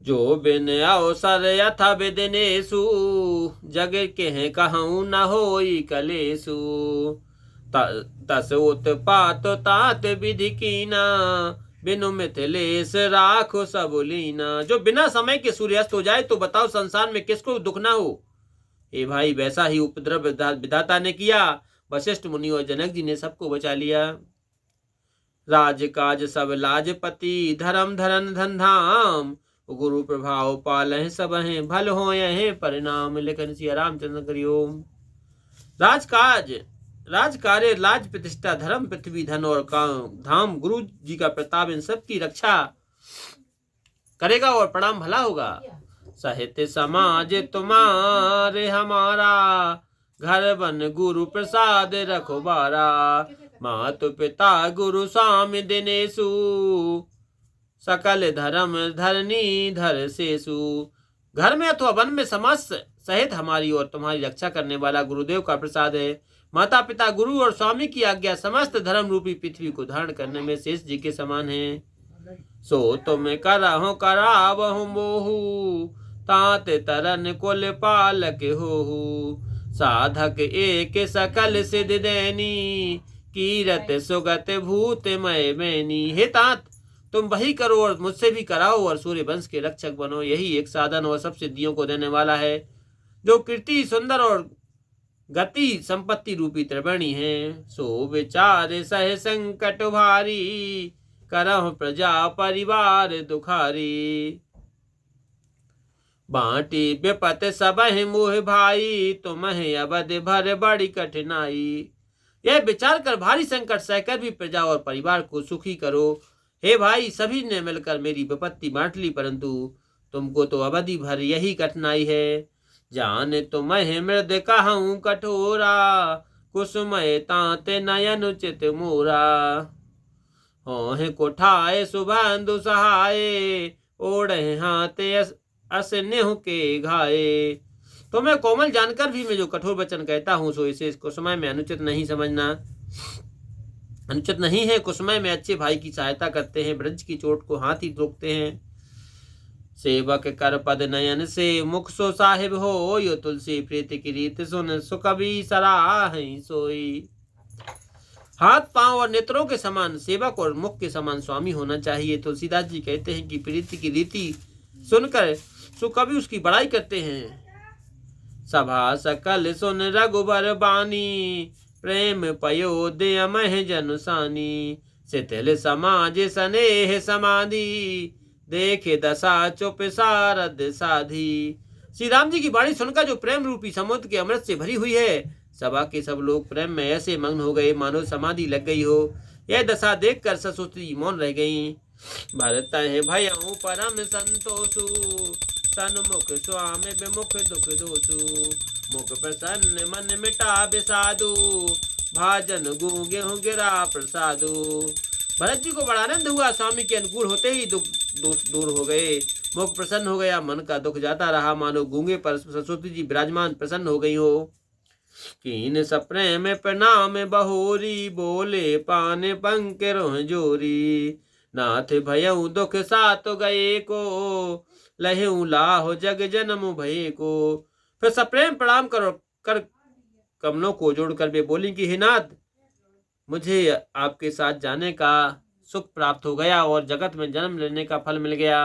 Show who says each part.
Speaker 1: जो बिन अवसर यथा विदिनेषु, जग के कहूँ न होई कलेषु। तस उत्पात तात विधि कीना, बिनु मिथिलेश राखो सब लीना। जो बिना समय के सूर्यास्त हो जाए तो बताओ संसार में किसको दुख ना हो। ए भाई वैसा ही उपद्रव विधाता ने किया। वशिष्ठ मुनि और जनक जी ने सबको बचा लिया। राज काज सब लाजपति, धर्म धरन धन धाम। गुरु प्रभाव पालह सब हैं, भल हो यह परिणाम। लेखन सिया रामचंद्र करिओम। राजकाज, राज कार्य, लाज प्रतिष्ठा, धर्म, पृथ्वी, धन और धाम, गुरु जी का प्रताप, इन सब की रक्षा करेगा और परिणाम भला होगा। साहित्य समाज तुम्हारे हमारा, घर बन गुरु प्रसाद रखो बारा। मातु पिता गुरु स्वामी दिनेशु, सकल धर्म धरनी धर सेसु। घर में अथवा वन में समाज सहित हमारी और तुम्हारी रक्षा करने वाला गुरुदेव का प्रसाद है। माता पिता गुरु और स्वामी की आज्ञा समस्त धर्म रूपी पृथ्वी को धारण करने में शेष जी के समान है। सो तुम करहु करावहु मोहु, तात तरन कुल पालक होहु। साधक एक सकल सिद्ध देनी, कीरत सुगत भूत मय मैनी। हे तात, तुम वही करो और मुझसे भी कराओ और सूर्य वंश के रक्षक बनो। यही एक साधन और सब सिद्धियों को देने वाला है, जो कीर्ति सुंदर और गति संपत्ति रूपी त्रिवेणी है। सो विचार सह संकट भारी, करहु प्रजा परिवार दुखारी। बांटी विपत सबहि मोह भाई, तुम्हें अवध भर बड़ी कठिनाई। यह विचार कर भारी संकट सहकर भी प्रजा और परिवार को सुखी करो। हे भाई, सभी ने मिलकर मेरी विपत्ति बांट ली, परंतु तुमको तो अवधि भर यही कठिनाई है। जान तुम्हें मृद कहूँ कठोरा, कुसुमय तांते नयन उचित मोरा। होह कोठाए सुबंधु सहाय, ओढ़े हाथे असन्यहु के घाये। तो मैं कोमल जानकर भी मैं जो कठोर वचन कहता हूँ, सो इसे कुसुमय में अनुचित नहीं समझना। अनुचित नहीं है। कुसुमय में अच्छे भाई की सहायता करते हैं, ब्रज की चोट को हाथ ही रोकते हैं। सेवक कर पद नयन से, मुख सो साहिब हो। यो तुलसी प्रीति की रीत सुन, सुकवि सराह सोई। हाथ पांव और नेत्रों के समान सेवक और मुख के समान स्वामी होना चाहिए। तुलसीदास जी कहते हैं कि प्रीति की रीति सुनकर सुकवि उसकी बड़ाई करते हैं। सभा सकल सुन रघुबर बानी, प्रेम पयोदय मह जनुसानी। शिथिल समाज स्नेह समाधि, देखे दशा चुप सारद साधी। श्री राम जी की बाणी सुनकर जो प्रेम रूपी समुद्र के अमृत से भरी हुई है, सभा के सब लोग प्रेम में ऐसे मग्न हो गए मानो समाधि लग गई हो। यह दशा देखकर सरस्वती मौन रह गईं। भरत है भयउ परम संतोषु, सन्मुख स्वामी विमुख दुख दोषु। मुख प्रसन्न मन मिटा विषादु, भाजन गूंगे गिरा प्रसादु। भरत जी को बड़ा आनंद हुआ। स्वामी के अनुकूल होते ही दुख दोष दूर हो गए, मुख प्रसन्न हो गया, मन का दुख जाता रहा, मानो गूंगे पर सरस्वती जी विराजमान प्रसन्न हो गई हो। कीन सप्रेम प्रणाम बहोरी, बोले पान पंकरों जोरी। नाथ भयउ दुख सात गए को, लहू लाहो जग जन्म भय को। फिर सप्रेम प्रणाम कर कमलों को जोड़कर वे बोली कि हे नाथ, मुझे आपके साथ जाने का सुख प्राप्त हो गया और जगत में जन्म लेने का फल मिल गया।